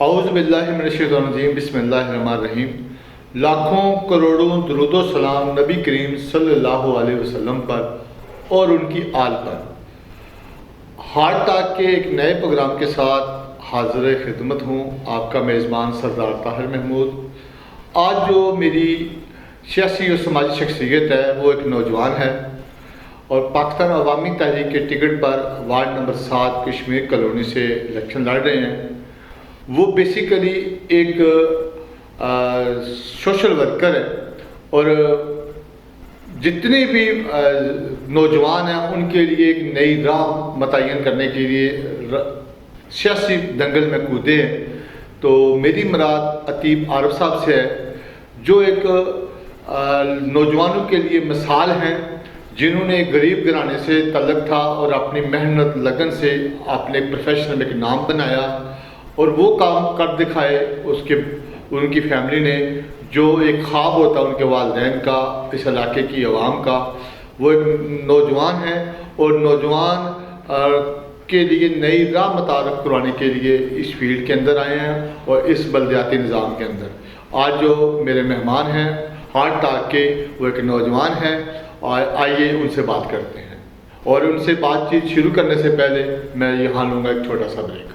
اعوذ باللہ من الشیطان الرجیم بسم اللہ الرحمن الرحیم۔ لاکھوں کروڑوں درود و سلام نبی کریم صلی اللہ علیہ وسلم پر اور ان کی آل پر۔ ہارٹ ٹاک کے ایک نئے پروگرام کے ساتھ حاضر خدمت ہوں، آپ کا میزبان سردار طاہر محمود۔ آج جو میری سیاسی اور سماجی شخصیت ہے وہ ایک نوجوان ہے اور پاکستان عوامی تحریک کے ٹکٹ پر وارڈ نمبر 7 کشمیر کالونی سے الیکشن لڑ رہے ہیں۔ وہ بیسیکلی ایک سوشل ورکر ہے اور جتنے بھی نوجوان ہیں ان کے لیے ایک نئی راہ متعین کرنے کے لیے سیاسی دنگل میں کودے ہیں۔ تو میری مراد عتیب عارف صاحب سے ہے، جو ایک نوجوانوں کے لیے مثال ہیں، جنہوں نے غریب گھرانے سے تعلق تھا اور اپنی محنت لگن سے اپنے پروفیشن میں ایک نام بنایا اور وہ کام کر دکھائے ان کی فیملی نے، جو ایک خواب ہوتا ان کے والدین کا، اس علاقے کی عوام کا۔ وہ ایک نوجوان ہیں اور نوجوان کے لیے نئی راہ متعارف کروانے کے لیے اس فیلڈ کے اندر آئے ہیں اور اس بلدیاتی نظام کے اندر۔ آج جو میرے مہمان ہیں ہارٹ ٹاک کے، وہ ایک نوجوان ہیں، اور آئیے ان سے بات کرتے ہیں۔ اور ان سے بات چیت شروع کرنے سے پہلے میں یہاں لوں گا ایک چھوٹا سا بریک۔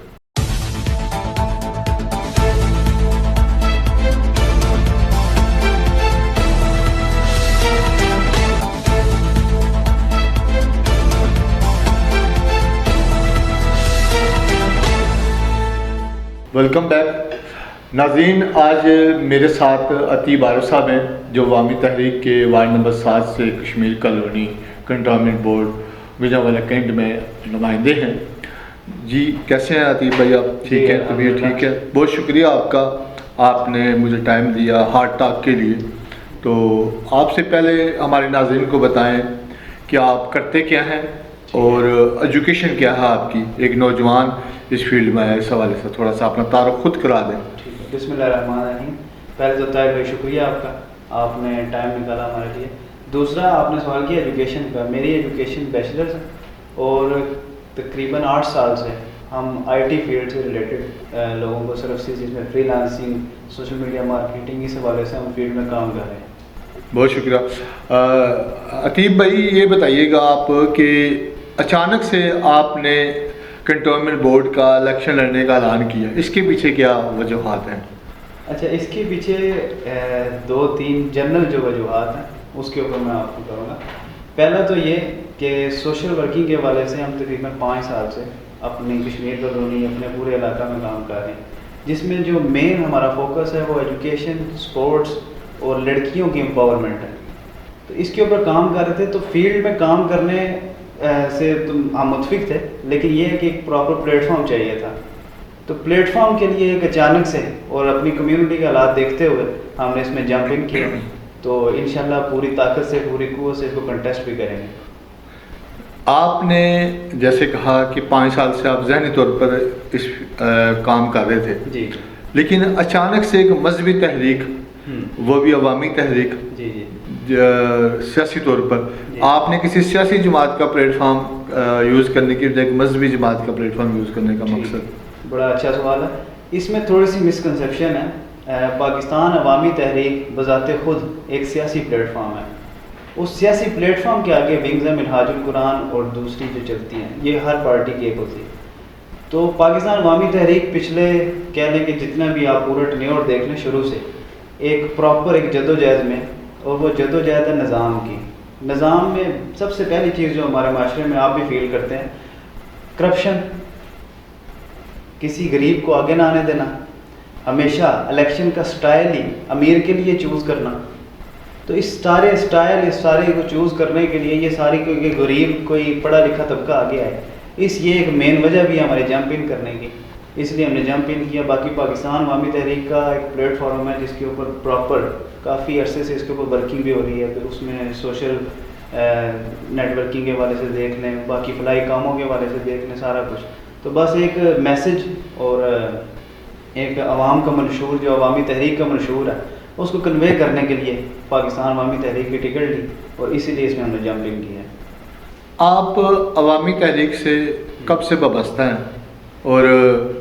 ویلکم بیک ناظرین۔ آج میرے ساتھ عتیب عارف صاحب ہیں، جو عوامی تحریک کے وارڈ نمبر 7 سے کشمیر کالونی کنٹونمنٹ بورڈ وجاوالا کینٹ میں نمائندے ہیں۔ جی کیسے ہیں عتیب بھائی؟ آپ ٹھیک ہیں؟ طبیعت ٹھیک ہے؟ بہت شکریہ آپ کا، آپ نے مجھے ٹائم دیا ہارٹ ٹاک کے لیے۔ تو آپ سے پہلے ہمارے ناظرین کو بتائیں کہ آپ کرتے کیا ہیں اور ایجوکیشن کیا ہے آپ کی، ایک نوجوان اس فیلڈ میں ہے، اس حوالے سے تھوڑا سا اپنا تعارف خود کرا دیں۔ ٹھیک ہے، بسم اللہ الرحمن الرحیم۔ پہلے تو طاہر بھائی شکریہ آپ کا، آپ نے ٹائم نکالا ہمارے لیے۔ دوسرا آپ نے سوال کیا ایجوکیشن کا۔ میری ایجوکیشن بیچلرز ہے اور تقریباً 8 سال سے ہم آئی ٹی فیلڈ سے ریلیٹڈ لوگوں کو سروسز، جس میں freelancing, social media marketing, اس حوالے سے ہم فیلڈ میں کام کر رہے ہیں۔ بہت شکریہ۔ عتیب بھائی یہ بتائیے گا آپ کہ اچانک سے آپ نے کنٹونمنٹ بورڈ کا الیکشن لڑنے کا اعلان کیا، اس کے پیچھے کیا وجوہات ہیں؟ اچھا، اس کے پیچھے 2-3 جنرل جو وجوہات ہیں اس کے اوپر میں آپ کو کروں گا۔ پہلا تو یہ کہ سوشل ورکنگ کے حوالے سے ہم تقریباً 5 سال سے اپنی کشمیر کالونی، اپنے پورے علاقہ میں کام کر رہے ہیں، جس میں جو مین ہمارا فوکس ہے وہ ایجوکیشن، سپورٹس اور لڑکیوں کی امپاورمنٹ ہے۔ تو اس کے اوپر کام کر رہے تھے، تو فیلڈ میں کام کرنے سے ہم متفق تھے، لیکن یہ ہے کہ ایک پراپر پلیٹ فارم چاہیے تھا۔ تو پلیٹ فارم کے لیے ایک اچانک سے اور اپنی کمیونٹی کے حالات دیکھتے ہوئے ہم نے اس میں جمپ ان کیا، تو انشاءاللہ پوری طاقت سے، پوری قوت سے اس کو کنٹیسٹ بھی کریں گے۔ آپ نے جیسے کہا کہ 5 سال سے آپ ذہنی طور پر اس کام کر رہے تھے، جی، لیکن اچانک سے ایک مذہبی تحریک، وہ بھی عوامی تحریک، جی جی سیاسی طور پر آپ نے کسی سیاسی جماعت کا پلیٹ فارم یوز کرنے کی بجائے ایک مذہبی جماعت کا پلیٹ فارم یوز کرنے کا مقصد؟ بڑا اچھا سوال ہے۔ اس میں تھوڑی سی مسکنسیپشن ہے۔ پاکستان عوامی تحریک بذات خود ایک سیاسی پلیٹ فارم ہے۔ اس سیاسی پلیٹ فارم کے آگے ونگز ہیں منہاج القرآن اور دوسری جو چلتی ہیں، یہ ہر پارٹی کی ایک ہوتی ہے۔ تو پاکستان عوامی تحریک پچھلے کہہ لیں کہ جتنا بھی آپ پورا ٹینیور دیکھ لیں شروع سے، ایک پراپر ایک جدوجہد میں، اور وہ جدوجہد ہے نظام کی۔ نظام میں سب سے پہلی چیز جو ہمارے معاشرے میں آپ بھی فیل کرتے ہیں، کرپشن، کسی غریب کو آگے نہ آنے دینا، ہمیشہ الیکشن کا سٹائل ہی امیر کے لیے چوز کرنا۔ تو اس سارے سٹائل، اس سارے کو چوز کرنے کے لیے یہ ساری کوئی غریب، کوئی پڑھا لکھا طبقہ آگے آئے، یہ ایک مین وجہ بھی ہے ہمارے جمپ ان کرنے کی، اس لیے ہم نے جمپ ان کیا۔ باقی پاکستان عوامی تحریک کا ایک پلیٹ فارم ہے جس کے اوپر پراپر کافی عرصے سے اس کے اوپر ورکنگ بھی ہو رہی ہے۔ پھر اس میں سوشل نیٹ ورکنگ کے حوالے سے دیکھ لیں، باقی فلاحی کاموں کے حوالے سے دیکھ لیں، سارا کچھ۔ تو بس ایک میسج اور ایک عوام کا منشور، جو عوامی تحریک کا منشور ہے، اس کو کنوے کرنے کے لیے پاکستان عوامی تحریک کی ٹکٹ لی اور اسی لیے اس میں ہم نے جمپ ان کیا ہے۔ آپ عوامی تحریک سے کب سے وابستہ ہیں اور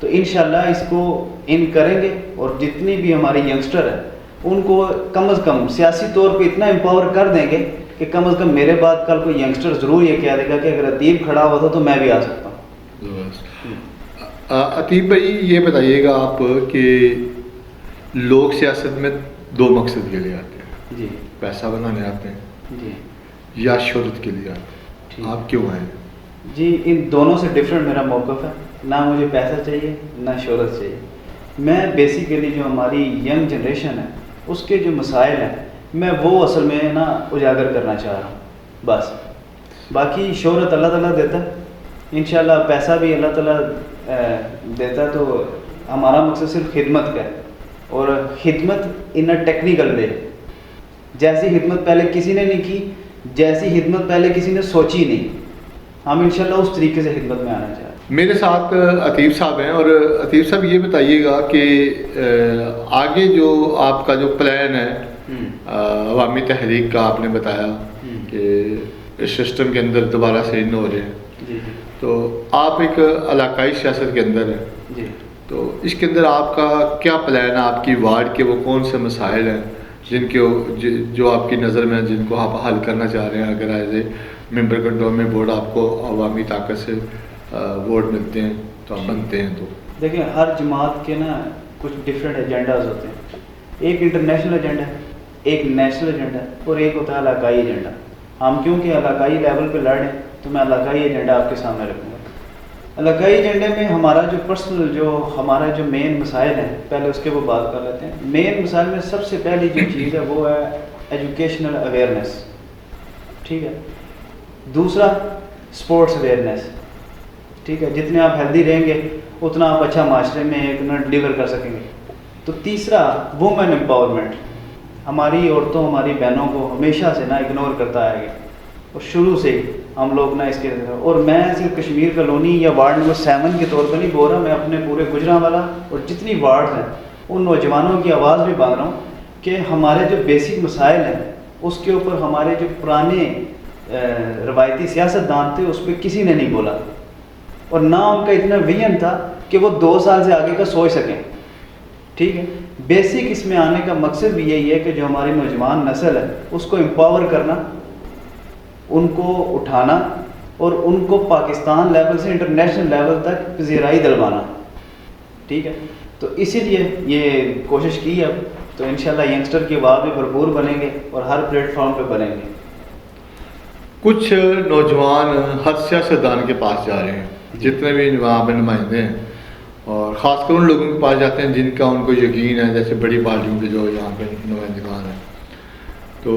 تو انشاءاللہ اس کو ان کریں گے، اور جتنی بھی ہماری ینگسٹر ہیں ان کو کم از کم سیاسی طور پہ اتنا امپاور کر دیں گے کہ کم از کم میرے بعد کل کوئی ینگسٹر ضرور یہ کہہ دے گا کہ اگر عتیب کھڑا ہوا تھا تو میں بھی آ سکتا ہوں۔ عتیب بھائی یہ بتائیے گا آپ کہ لوگ سیاست میں دو مقصد کے لیے آتے ہیں، جی پیسہ بنانے آتے ہیں جی یا شہرت کے لیے آتے ٹھیک۔ ہیں، آپ کیوں آئے؟ جی ان دونوں سے ڈفرینٹ میرا موقف ہے، نہ مجھے پیسہ چاہیے نہ شہرت چاہیے۔ میں بیسیکلی جو ہماری ینگ جنریشن ہے اس کے جو مسائل ہیں میں وہ اصل میں نا اجاگر کرنا چاہ رہا ہوں بس۔ باقی شہرت اللہ تعالیٰ دیتا ہے، انشاءاللہ پیسہ بھی اللہ تعالیٰ دیتا ہے، تو ہمارا مقصد صرف خدمت کا ہے، اور خدمت ان اے ٹیکنیکل وے، جیسی خدمت پہلے کسی نے نہیں کی، جیسی خدمت پہلے کسی نے سوچی نہیں، ہم انشاءاللہ اس طریقے سے خدمت میں آنا چاہ رہے ہیں۔ میرے ساتھ عتیب صاحب ہیں، اور عتیب صاحب یہ بتائیے گا کہ آگے جو آپ کا جو پلان ہے عوامی تحریک کا، آپ نے بتایا کہ اس سسٹم کے اندر دوبارہ سے ان ہو رہے ہیں، جی تو آپ ایک علاقائی سیاست کے اندر ہیں، جی تو اس کے اندر آپ کا کیا پلان ہے؟ آپ کی وارڈ کے وہ کون سے مسائل ہیں جن کے جو آپ کی نظر میں جن کو آپ حل کرنا چاہ رہے ہیں؟ اگر ایز اے ممبر کنٹرولمنٹ بورڈ آپ کو عوامی طاقت سے ووٹ ملتے ہیں تو آپ بنتے ہیں، تو دیکھیں ہر جماعت کے نا کچھ ڈفرینٹ ایجنڈاز ہوتے ہیں، ایک انٹرنیشنل ایجنڈا ہے، ایک نیشنل ایجنڈا ہے، اور ایک ہوتا ہے علاقائی ایجنڈا۔ ہم کیونکہ علاقائی لیول پہ لڑ رہے ہیں تو میں علاقائی ایجنڈا آپ کے سامنے رکھوں گا۔ علاقائی ایجنڈے میں ہمارا جو پرسنل ہمارا جو مین مسائل ہیں، پہلے اس کے وہ بات کر لیتے ہیں۔ مین مسائل میں سب سے پہلی جو چیز ہے وہ ہے ایجوکیشنل اویئرنیس، ٹھیک ہے۔ دوسرا اسپورٹس اویئرنیس، ٹھیک ہے، جتنے آپ ہیلدی رہیں گے اتنا آپ اچھا معاشرے میں ایک نا ڈلیور کر سکیں گے۔ تو تیسرا وومن امپاورمنٹ، ہماری عورتوں ہماری بہنوں کو ہمیشہ سے نا اگنور کرتا آئے گا، اور شروع سے ہی ہم لوگ نا اس کے، اور میں صرف کشمیر کالونی یا وارڈ نمبر 7 کے طور پر نہیں بول رہا، میں اپنے پورے گجرانوالہ اور جتنی وارڈ ہیں ان نوجوانوں کی آواز بھی باندھ رہا ہوں کہ ہمارے جو بیسک مسائل ہیں اس کے اوپر ہمارے جو پرانے روایتی سیاست دان تھے اس پہ کسی نے نہیں بولا، اور نہ ان کا اتنا ویژن تھا کہ وہ 2 سال سے آگے کا سوچ سکیں، ٹھیک ہے۔ بیسک اس میں آنے کا مقصد بھی یہی ہے کہ جو ہماری نوجوان نسل ہے اس کو امپاور کرنا، ان کو اٹھانا، اور ان کو پاکستان لیول سے انٹرنیشنل لیول تک پذیرائی دلوانا، ٹھیک ہے۔ تو اسی لیے یہ کوشش کی اب، تو انشاءاللہ ینگسٹر کی آواز بھی بھرپور بنیں گے اور ہر پلیٹ فارم پہ بنیں گے۔ کچھ نوجوان ہر سیاستدان کے پاس جا رہے ہیں، جتنے بھی وہاں پہ نمائندے ہیں، اور خاص کر ان لوگوں کے پاس جاتے ہیں جن کا ان کو یقین ہے، جیسے بڑی پارٹیوں کے جو یہاں پہ نمائندگان ہیں، تو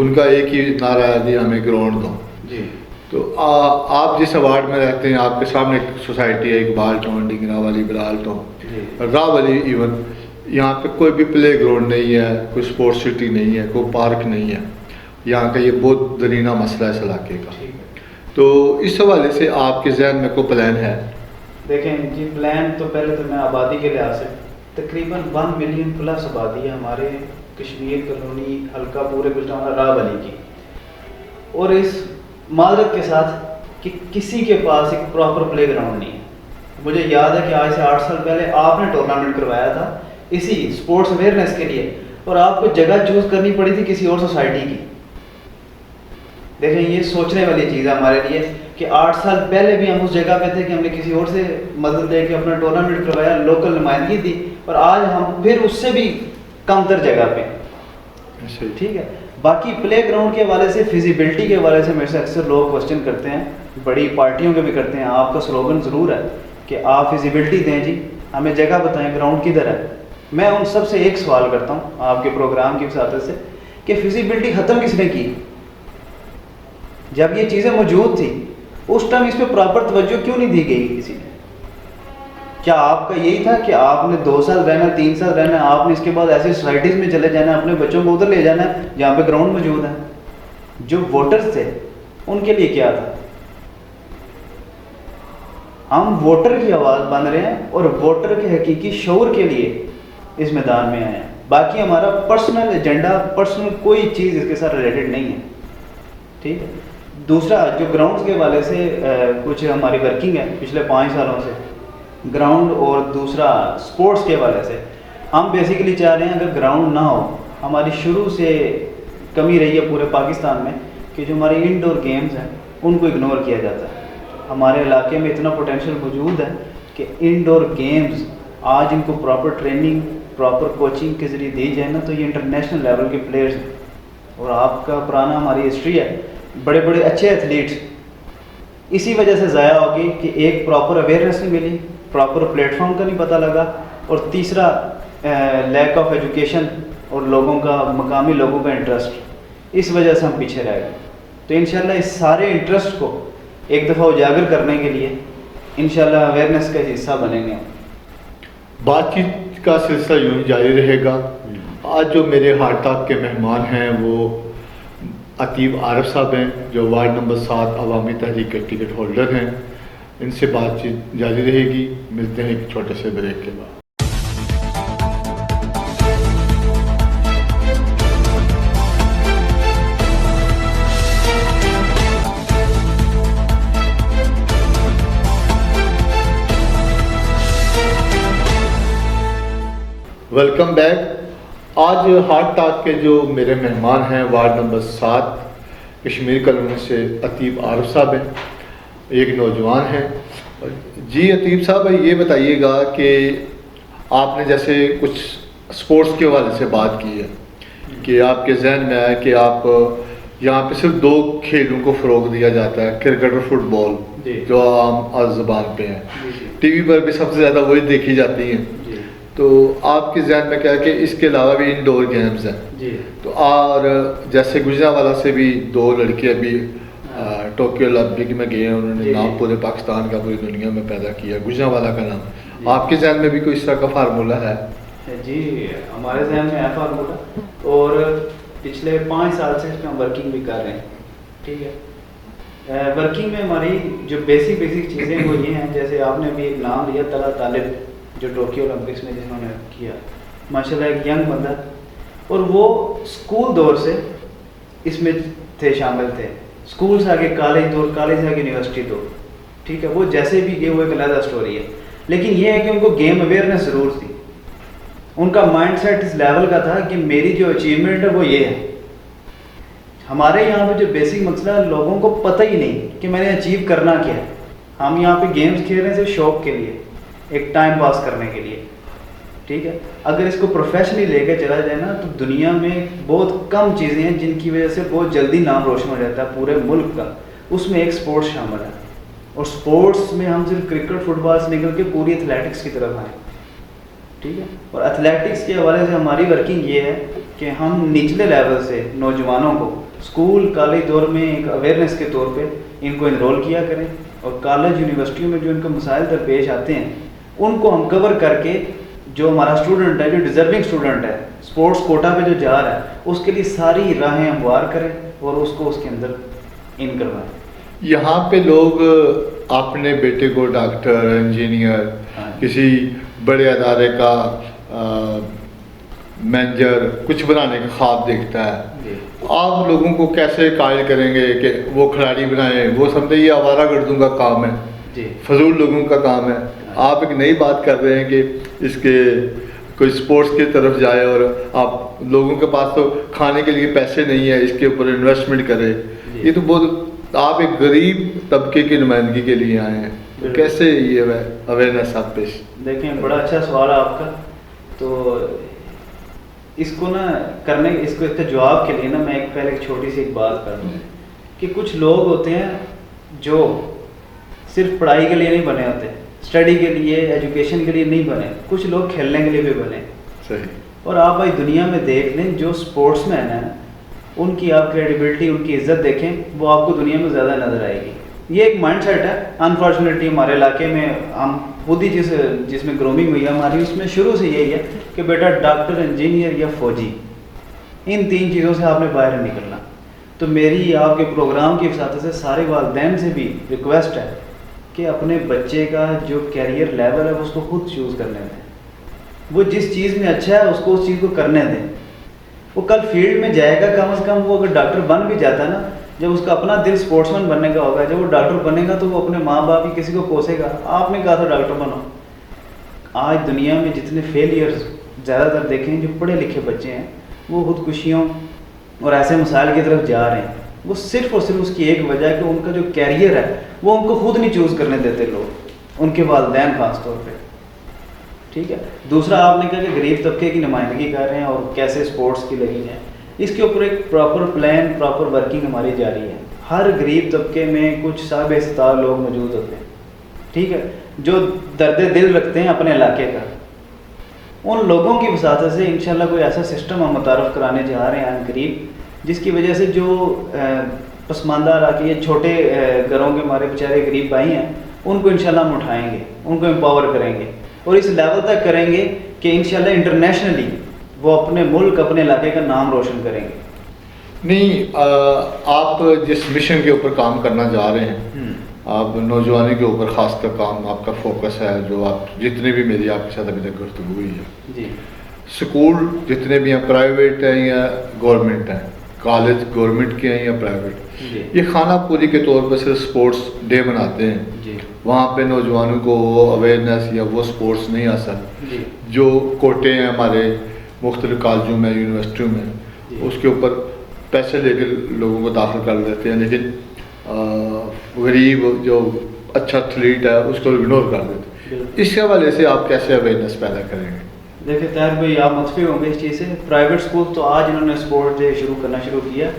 ان کا ایک ہی نعرہ ہے جی ہمیں گراؤنڈ دو۔ جی تو آپ جس وارڈ میں رہتے ہیں آپ کے سامنے ایک سوسائٹی ہے، اقبال ٹاؤن، ڈنگرا والی، بلال ٹاؤن، راہ والی، ایون یہاں پہ کوئی بھی پلے گراؤنڈ نہیں ہے، کوئی اسپورٹس سٹی نہیں ہے، کوئی پارک نہیں ہے، یہاں کا یہ بہت درینہ مسئلہ ہے اس علاقے کا۔ تو اس حوالے سے آپ کے ذہن میں کوئی پلان ہے؟ دیکھیں جی پلان تو پہلے تو میں آبادی کے لحاظ سے تقریباً 1 ملین پلس آبادی ہے ہمارے کشمیر کالونی حلقہ پورے گجرانوالہ راہ والی کی، اور اس معذرت کے ساتھ کہ کسی کے پاس ایک پراپر پلے گراؤنڈ نہیں ہے۔ مجھے یاد ہے کہ آج سے 8 سال پہلے آپ نے ٹورنامنٹ کروایا تھا اسی اسپورٹس اویئرنیس کے لیے، اور آپ کو جگہ چوز کرنی پڑی تھی کسی اور سوسائٹی کی۔ دیکھیں یہ سوچنے والی چیز ہے ہمارے لیے کہ 8 سال پہلے بھی ہم اس جگہ پہ تھے کہ ہم نے کسی اور سے مدد لے کے اپنا ٹورنامنٹ کروایا، لوکل نمائندگی دی، اور آج ہم پھر اس سے بھی کم تر جگہ پہ، ٹھیک ہے۔ باقی پلے گراؤنڈ کے حوالے سے، فیزیبلٹی کے حوالے سے میرے سے اکثر لوگ کوسچن کرتے ہیں، بڑی پارٹیوں کے بھی کرتے ہیں، آپ کا سلوگن ضرور ہے کہ آپ فیزیبلٹی دیں جی، ہمیں جگہ بتائیں گراؤنڈ کدھر ہے۔ میں ان سب سے ایک سوال کرتا ہوں آپ کے پروگرام کی وساطت سے کہ فیزیبلٹی ختم کس نے کی؟ جب یہ چیزیں موجود تھیں اس ٹائم اس پہ پراپر توجہ کیوں نہیں دی گئی کسی نے؟ کیا آپ کا یہی تھا کہ آپ نے 2 سال رہنا، 3 سال رہنا، آپ نے اس کے بعد ایسی سوسائٹیز میں چلے جانا ہے، اپنے بچوں کو ادھر لے جانا ہے جہاں پہ گراؤنڈ موجود ہے؟ جو ووٹرز تھے ان کے لیے کیا تھا؟ ہم ووٹر کی آواز بن رہے ہیں اور ووٹر کے حقیقی شعور کے لیے اس میدان میں آئے ہیں۔ باقی ہمارا پرسنل ایجنڈا، پرسنل کوئی چیز اس کے ساتھ ریلیٹڈ نہیں ہے، ٹھیک ہے۔ دوسرا جو گراؤنڈز کے حوالے سے کچھ ہماری ورکنگ ہے پچھلے 5 سالوں سے، گراؤنڈ اور دوسرا سپورٹس کے حوالے سے ہم بیسیکلی چاہ رہے ہیں اگر گراؤنڈ نہ ہو، ہماری شروع سے کمی رہی ہے پورے پاکستان میں کہ جو ہماری انڈور گیمز ہیں ان کو اگنور کیا جاتا ہے. ہمارے علاقے میں اتنا پوٹینشیل موجود ہے کہ انڈور گیمز آج ان کو پراپر ٹریننگ، پراپر کوچنگ کے ذریعے دی جائے نا تو یہ انٹرنیشنل لیول کے پلیئرز ہیں. اور آپ کا پرانا ہماری ہسٹری ہے، بڑے بڑے اچھے ایتھلیٹس اسی وجہ سے ضائع ہوگی کہ ایک پراپر اویئرنیس نہیں ملی، پراپر پلیٹ فارم کا نہیں پتہ لگا، اور تیسرا لیک آف ایجوکیشن اور لوگوں کا، مقامی لوگوں کا انٹرسٹ، اس وجہ سے ہم پیچھے رہ گئے. تو انشاءاللہ اس سارے انٹرسٹ کو ایک دفعہ اجاگر کرنے کے لیے انشاءاللہ اویئرنیس کا حصہ بنیں گے. بات چیت کا سلسلہ یوں ہی جاری رہے گا. آج جو میرے ہارٹ ٹاک کے مہمان ہیں وہ عتیب عارف صاحب ہیں جو وارڈ نمبر 7 عوامی تحریک کے ٹکٹ ہولڈر ہیں. ان سے بات چیت جاری رہے گی. ملتے ہیں ایک چھوٹے سے بریک کے بعد. Welcome back. آج ہارٹ ٹاک کے جو میرے مہمان ہیں وارڈ نمبر 7 کشمیر کالونی سے عتیب عارف صاحب ہیں. ایک نوجوان ہیں. جی عتیب صاحب یہ بتائیے گا کہ آپ نے جیسے کچھ سپورٹس کے حوالے سے بات کی ہے کہ آپ کے ذہن میں آیا کہ آپ یہاں پہ صرف 2 کھیلوں کو فروغ دیا جاتا ہے، کرکٹ اور فٹ بال، جو عام زبان پہ ہیں. ٹی وی پر بھی سب سے زیادہ وہی دیکھی جاتی ہیں. تو آپ کے ذہن میں کیا ہے کہ اس کے علاوہ بھی انڈور گیمز ہیں. تو اور جیسے گجرانوالہ سے بھی 2 لڑکے ابھی ٹوکیو اولمپک میں گئے ہیں، انہوں نے نام پورے پاکستان کا، پوری دنیا میں پیدا کیا، گجرانوالہ کا نام. آپ کے ذہن میں بھی کوئی اس طرح کا فارمولہ ہے؟ جی ہمارے ذہن میں ہے فارمولہ، اور پچھلے 5 سال سے اس میں ہم ورکنگ بھی کر رہے ہیں. ٹھیک ہے، ورکنگ میں ہماری جو بیسک چیزیں وہ یہ ہیں، جیسے آپ نے بھی ایک نام لیا طلعہ طالب جو ٹوکیو اولمپکس میں جنہوں نے کیا، ماشاءاللہ ایک ینگ بندہ، اور وہ اسکول دور سے اس میں تھے، شامل تھے. اسکول سے آگے کالج دور، کالج سے آگے یونیورسٹی دور. ٹھیک ہے، وہ جیسے بھی گئے وہ ایک علیحدہ اسٹوری ہے. لیکن یہ ہے کہ ان کو گیم اویئرنیس ضرور تھی. ان کا مائنڈ سیٹ اس لیول کا تھا کہ میری جو اچیومنٹ ہے وہ یہ ہے. ہمارے یہاں پہ جو بیسک مسئلہ ہے، لوگوں کو پتہ ہی نہیں کہ میں نے اچیو کرنا کیا ہے. ہم یہاں پہ گیمز کھیل رہے ہیں صرف شوق کے لیے، ایک ٹائم پاس کرنے کے لیے. ٹھیک ہے، اگر اس کو پروفیشنلی لے کے چلا جائے نا تو دنیا میں بہت کم چیزیں ہیں جن کی وجہ سے بہت جلدی نام روشن ہو جاتا ہے پورے ملک کا. اس میں ایک سپورٹس شامل ہے، اور سپورٹس میں ہم صرف کرکٹ فٹ بال سے نکل کے پوری ایتھلیٹکس کی طرف آئیں. ٹھیک ہے، اور ایتھلیٹکس کے حوالے سے ہماری ورکنگ یہ ہے کہ ہم نچلے لیول سے نوجوانوں کو اسکول کالج دور میں ایک اویئرنیس کے طور پہ ان کو انرول کیا کریں، اور کالج یونیورسٹیوں میں جو ان کو مسائل درپیش آتے ہیں ان کو ہم کور کر کے جو ہمارا اسٹوڈنٹ ہے، جو ڈیزرونگ اسٹوڈنٹ ہے، اسپورٹس کوٹا پہ جو جا رہا ہے، اس کے لیے ساری راہیں ہموار کریں اور اس کو اس کے اندر ان کروائیں. یہاں پہ لوگ اپنے بیٹے کو ڈاکٹر، انجینئر، کسی بڑے ادارے کا مینیجر کچھ بنانے کا خواب دیکھتا ہے. آپ لوگوں کو کیسے قائل کریں گے کہ وہ کھلاڑی بنائیں؟ وہ سمجھتے یہ آوارہ گردوں کا کام ہے، فضول لوگوں کا کام ہے. آپ ایک نئی بات کر رہے ہیں کہ اس کے کوئی سپورٹس کی طرف جائے، اور آپ لوگوں کے پاس تو کھانے کے لیے پیسے نہیں ہے، اس کے اوپر انویسٹمنٹ کرے. یہ تو بہت، آپ ایک غریب طبقے کی نمائندگی کے لیے آئے ہیں، کیسے یہ اویئرنیس آپ پیش؟ دیکھیں بڑا اچھا سوال ہے آپ کا. تو اس کو نا کرنے، اس کو اس کا جواب کے لیے نا میں پہلے ایک چھوٹی سی ایک بات کر دوں کہ کچھ لوگ ہوتے ہیں جو صرف پڑھائی کے لیے نہیں بنے ہوتے، اسٹڈی کے لیے، ایجوکیشن کے لیے نہیں بنے. کچھ لوگ کھیلنے کے لیے بھی بنے. صحیح. اور آپ بھائی دنیا میں دیکھ لیں جو اسپورٹس مین ہیں ان کی آپ کریڈیبلٹی، ان کی عزت دیکھیں، وہ آپ کو دنیا میں زیادہ نظر آئے گی. یہ ایک مائنڈ سیٹ ہے. انفارچونیٹلی ہمارے علاقے میں ہم خود ہی جس میں گرومنگ ہوئی ہے ہماری، اس میں شروع سے یہی ہے کہ بیٹا ڈاکٹر، انجینئر یا فوجی، ان 3 چیزوں سے آپ نے باہر نکلنا. تو میری آپ کے پروگرام کی وساطت سے سارے والدین سے بھی ریکویسٹ ہے کہ اپنے بچے کا جو کیریئر لیول ہے اس کو خود چوز کرنے دیں. وہ جس چیز میں اچھا ہے اس کو اس چیز کو کرنے دیں. وہ کل فیلڈ میں جائے گا، کم از کم وہ اگر ڈاکٹر بن بھی جاتا ہے نا، جب اس کا اپنا دل اسپورٹس مین بننے کا ہوگا، جب وہ ڈاکٹر بنے گا تو وہ اپنے ماں باپ ہی کسی کو کوسے گا، آپ نے کہا تھا ڈاکٹر بنو. آج دنیا میں جتنے فیلئرز زیادہ تر دیکھیں جو پڑھے لکھے بچے ہیں وہ خودکشیوں اور ایسے مسائل کی طرف جا رہے ہیں. وہ صرف اور صرف اس کی ایک وجہ ہے کہ ان کا جو کیریئر ہے وہ ان کو خود نہیں چوز کرنے دیتے لوگ, ان کے والدین خاص طور پہ. ٹھیک ہے. دوسرا آپ نے کہا کہ غریب طبقے کی نمائندگی کر رہے ہیں اور کیسے اسپورٹس کی لگی ہیں. اس کے اوپر ایک پراپر پلان, پراپر ورکنگ ہماری جاری ہے. ہر غریب طبقے میں کچھ صاحب استطاعت لوگ موجود ہوتے ہیں, ٹھیک ہے, جو درد دل رکھتے ہیں اپنے علاقے کا. ان لوگوں کی وساطت سے انشاءاللہ کوئی ایسا سسٹم ہم متعارف کرانے جا رہے ہیں قریب, جس کی وجہ سے جو پسماندہ علاقے یا چھوٹے گھروں کے ہمارے بیچارے غریب بھائی ہیں ان کو انشاءاللہ ہم اٹھائیں گے, ان کو امپاور کریں گے اور اس لیول تک کریں گے کہ انشاءاللہ انٹرنیشنلی وہ اپنے ملک, اپنے علاقے کا نام روشن کریں گے. نہیں, آپ جس مشن کے اوپر کام کرنا جا رہے ہیں, آپ نوجوانی کے اوپر خاص کر کام آپ کا فوکس ہے, جو آپ جتنے بھی میری آپ کے ساتھ ابھی تک گفتگو ہوئی ہے, جی, سکول جتنے بھی ہیں پرائیویٹ ہیں یا گورنمنٹ ہیں, کالج گورنمنٹ کے ہیں یا پرائیویٹ, جی, یہ خانہ پوری کے طور پر صرف اسپورٹس ڈے مناتے ہیں. جی, وہاں پہ نوجوانوں کو وہ اویئرنیس یا وہ اسپورٹس نہیں آ سکتا. جی, جو کوٹے ہیں ہمارے مختلف کالجوں میں, یونیورسٹیوں میں, جی, اس کے اوپر پیسے لے کے لوگوں کو داخل کر دیتے ہیں, لیکن غریب جو اچھا ایتھلیٹ ہے اس کو اگنور کر دیتے ہیں. اس کے حوالے سے آپ کیسے اویئرنیس پیدا کریں گے؟ دیکھیں طاہر بھائی, آپ متفق ہوں گے اس چیز سے. پرائیویٹ اسکول تو آج انہوں نے اسپورٹ ڈے کرنا شروع کیا.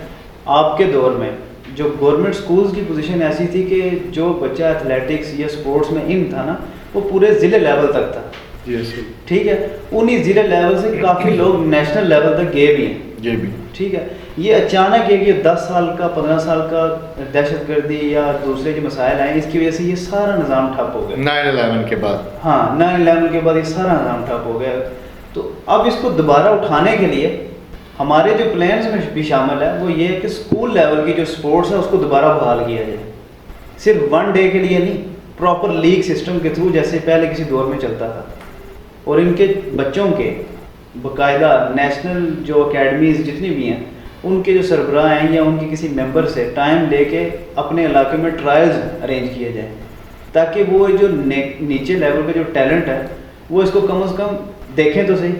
آپ کے دور میں جو گورنمنٹ اسکولز کی پوزیشن ایسی تھی کہ جو بچہ ایتھلیٹکس یا اسپورٹس میں ان تھا نا, وہ پورے ضلع لیول تک تھا. ٹھیک ہے. انہی ضلع لیول سے کافی لوگ نیشنل لیول تک گئے بھی ہیں. یہ بھی ٹھیک ہے. یہ اچانک ہے کہ 10 سال کا 15 سال کا دہشت گردی یا دوسرے جو مسائل آئے, اس کی وجہ سے یہ سارا نظام ٹھپ ہو گیا. 9/11 کے بعد, ہاں 9/11 کے بعد یہ سارا نظام ٹھپ ہو گیا. تو اب اس کو دوبارہ اٹھانے کے لیے ہمارے جو پلانس میں بھی شامل ہے وہ یہ ہے کہ اسکول لیول کی جو اسپورٹس ہے اس کو دوبارہ بحال کیا جائے. صرف 1 ڈے کے لیے نہیں, پراپر لیگ سسٹم کے تھرو جیسے پہلے کسی دور میں چلتا تھا. اور ان کے بچوں کے باقاعدہ نیشنل جو اکیڈمیز جتنی بھی ہیں ان کے جو سربراہ ہیں یا ان کے کسی ممبر سے ٹائم لے کے اپنے علاقے میں ٹرائلز ارینج کیے جائیں, تاکہ وہ جو نیچے لیول پہ جو ٹیلنٹ ہے وہ اس کو کم از کم دیکھیں تو صحیح.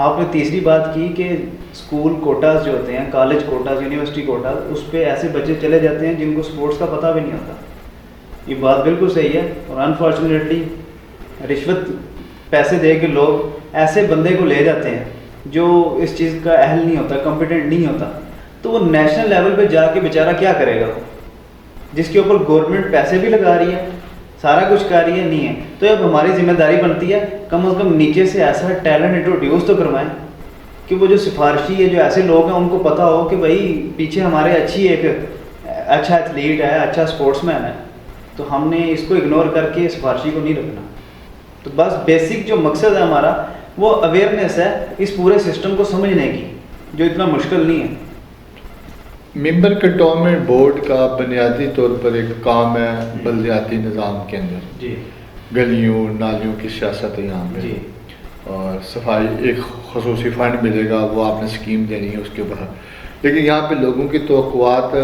آپ نے تیسری بات کی کہ اسکول کوٹاز جو ہوتے ہیں, کالج کوٹاز, یونیورسٹی کوٹاز, اس پہ ایسے بچے چلے جاتے ہیں جن کو اسپورٹس کا پتہ بھی نہیں ہوتا. یہ بات بالکل صحیح ہے. اور انفارچونیٹلی رشوت پیسے دے کے لوگ ایسے بندے کو لے جاتے ہیں جو اس چیز کا اہل نہیں ہوتا, کمپیٹنٹ نہیں ہوتا. تو وہ نیشنل لیول پہ جا کے بیچارہ کیا کرے گا, جس کے اوپر گورنمنٹ پیسے بھی لگا رہی ہے, سارا کچھ کر رہی ہے, نہیں ہے. تو اب ہماری ذمہ داری بنتی ہے کم از کم نیچے سے ایسا ٹیلنٹ انٹروڈیوس تو کروائیں کہ وہ جو سفارشی ہے, جو ایسے لوگ ہیں ان کو پتہ ہو کہ بھائی پیچھے ہمارے ایک اچھا ایتھلیٹ ہے, اچھا اسپورٹس مین ہے, تو ہم نے اس کو اگنور کر کے سفارشی کو نہیں رکھنا. تو بس بیسک جو مقصد ہے ہمارا وہ اویئرنیس ہے اس پورے سسٹم کو سمجھنے کی, جو اتنا مشکل نہیں ہے. ممبر کنٹونمنٹ بورڈ کا بنیادی طور پر ایک کام ہے بلدیاتی نظام کے اندر, جی, گلیوں نالیوں کی سیاست ہے یہاں پہ, جی, اور صفائی ایک خصوصی فنڈ ملے گا, وہ آپ نے اسکیم دینی ہے اس کے اوپر. لیکن یہاں پہ لوگوں کی توقعات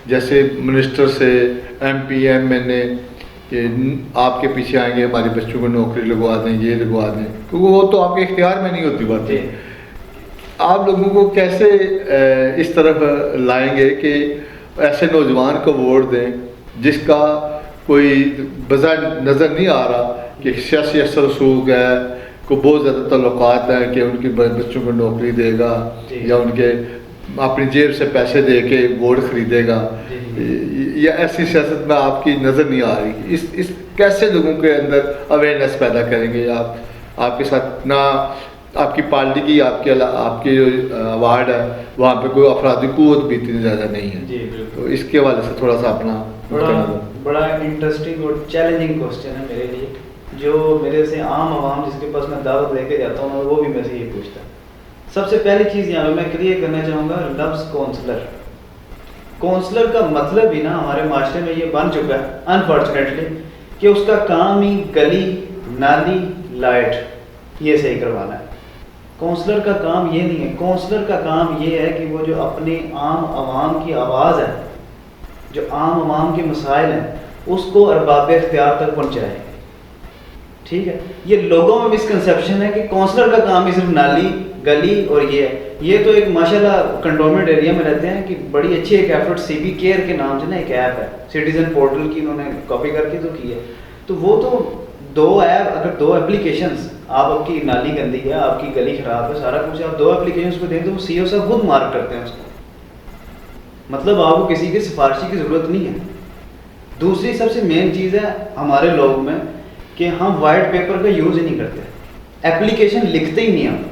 جیسے منسٹر سے, ایم پی ایم این اے کہ آپ کے پیچھے آئیں گے, ہمارے بچوں کو نوکری لگوا دیں, یہ لگوا دیں, کیونکہ وہ تو آپ کے اختیار میں نہیں ہوتی بات. آپ لوگوں کو کیسے اس طرف لائیں گے کہ ایسے نوجوان کو ووٹ دیں جس کا کوئی بظاہر نظر نہیں آ رہا کہ سیاسی اثر رسوخ ہے, کو بہت زیادہ تعلقات ہیں کہ ان کے بچوں کو نوکری دے گا یا ان کے اپنی جیب سے پیسے دے کے ووٹ خریدے گا, یا ایسی سیاست میں آپ کی نظر نہیں آ رہی. اس کیسے لوگوں کے اندر اویئرنیس پیدا کریں گے آپ کے ساتھ؟ نہ آپ کی پارٹی کی آپ کے جو وارڈ ہے وہاں پہ کوئی افرادی قوت بھی اتنی زیادہ نہیں ہے. جی بالکل. تو اس کے حوالے سے تھوڑا سا اپنا بڑا انٹرسٹنگ اور چیلنجنگ کوسچن ہے میرے لیے, جو میرے سے عام عوام جس کے پاس میں دعوت لے کے جاتا ہوں وہ بھی میں سے یہ پوچھتا ہے. سب سے پہلی چیز یہاں پہ میں کلیئر کرنا چاہوں گا, لفظ کونسلر. کونسلر کا مطلب ہی نا ہمارے معاشرے میں یہ بن چکا ہے انفارچونیٹلی کہ اس کا کام ہی گلی نالی لائٹ یہ صحیح کروانا ہے. کونسلر کا کام یہ نہیں ہے. کونسلر کا کام یہ ہے کہ وہ جو اپنے عام عوام کی آواز ہے, جو عام عوام کے مسائل ہیں, اس کو ارباب اختیار تک پہنچائے. ٹھیک ہے. یہ لوگوں میں مسکنسیپشن ہے کہ کونسلر کا کام ہی صرف نالی گلی اور یہ تو ایک ماشاءاللہ کنٹونمنٹ ایریا میں رہتے ہیں کہ بڑی اچھی ایک ایفرٹ سی بی کیئر کے نام سے نا ایک ایپ ہے سٹیزن پورٹل کی, انہوں نے کاپی کر کے تو کی ہے. تو وہ تو دو ایپ, اگر دو اپلیکیشنز, آپ کی نالی گندی ہے, آپ کی گلی خراب ہے, سارا کچھ آپ دو اپلیکیشنز کو دیں تو وہ سی او صاحب خود مارک کرتے ہیں اس کو. مطلب آپ کو کسی کی سفارشی کی ضرورت نہیں ہے. دوسری سب سے مین چیز ہے ہمارے لوگ میں کہ ہم وائٹ پیپر کا یوز ہی نہیں کرتے, اپلیکیشن لکھتے ہی نہیں. ہم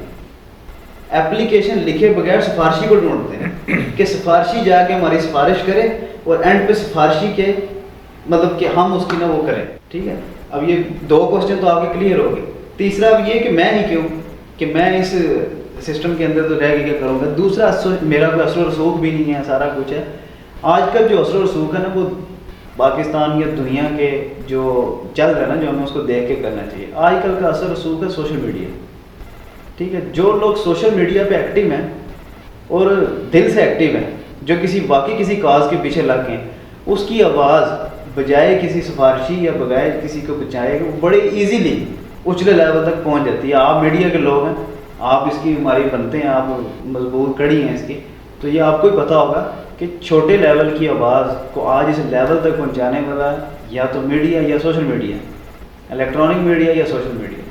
اپلیکیشن لکھے بغیر سفارشی کو ڈھونڈتے ہیں کہ سفارشی جا کے ہماری سفارش کرے اور اینڈ پہ سفارشی کے مطلب کہ ہم اس کی نہ وہ کریں. ٹھیک ہے, اب یہ دو کوسچن تو آپ کے کلیئر ہو گئے. تیسرا اب یہ کہ میں ہی کیوں, کہ میں اس سسٹم کے اندر تو رہ کے کیا کروں گا. دوسرا میرا کوئی اثر و رسوخ بھی نہیں ہے, سارا کچھ ہے. آج کل جو اثر و رسوخ ہے نا وہ پاکستان یا دنیا کے جو چل رہا ہے نا, جو ہمیں اس کو دیکھ کے کرنا چاہیے. آج کل کا اثر رسوخ ہے سوشل میڈیا. ٹھیک ہے, جو لوگ سوشل میڈیا پہ ایکٹیو ہیں اور دل سے ایکٹیو ہیں, جو واقعی کسی کاز کے پیچھے لگ گئے, اس کی آواز بجائے کسی سفارشی یا بجائے کسی کو بچائے وہ بڑے ایزیلی اچلے لیول تک پہنچ جاتی ہے. آپ میڈیا کے لوگ ہیں, آپ اس کی ہماری بنتے ہیں, آپ مضبوط کڑی ہیں اس کی, تو یہ آپ کو ہی پتہ ہوگا کہ چھوٹے لیول کی آواز کو آج اس لیول تک پہنچانے والا یا تو میڈیا یا سوشل میڈیا, الیکٹرانک میڈیا یا سوشل میڈیا.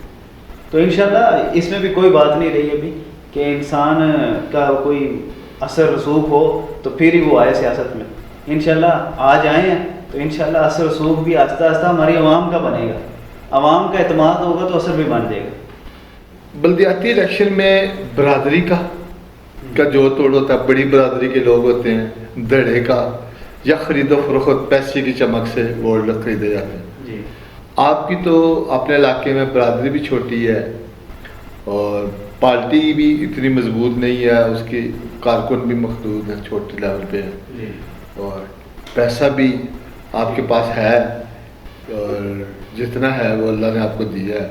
تو انشاءاللہ اس میں بھی کوئی بات نہیں رہی ابھی کہ انسان کا کوئی اثر رسوخ ہو تو پھر ہی وہ آئے سیاست میں. انشاءاللہ آج آئے ہیں تو انشاءاللہ اثر رسوخ بھی آہستہ آہستہ ہماری عوام کا بنے گا. عوام کا اعتماد ہوگا تو اثر بھی بن جائے گا. بلدیاتی الیکشن میں برادری کا جو توڑ ہوتا ہے, بڑی برادری کے لوگ ہوتے ہیں, دھڑے کا یا خرید و فروخت پیسے کی چمک سے ووٹ خریدے جاتے ہیں. جی, آپ کی تو اپنے علاقے میں برادری بھی چھوٹی ہے اور پارٹی بھی اتنی مضبوط نہیں ہے, اس کی کارکن بھی محدود ہے, چھوٹے لیول پہ ہے. جی, اور پیسہ بھی آپ کے پاس ہے اور جتنا ہے وہ اللہ نے آپ کو دیا ہے.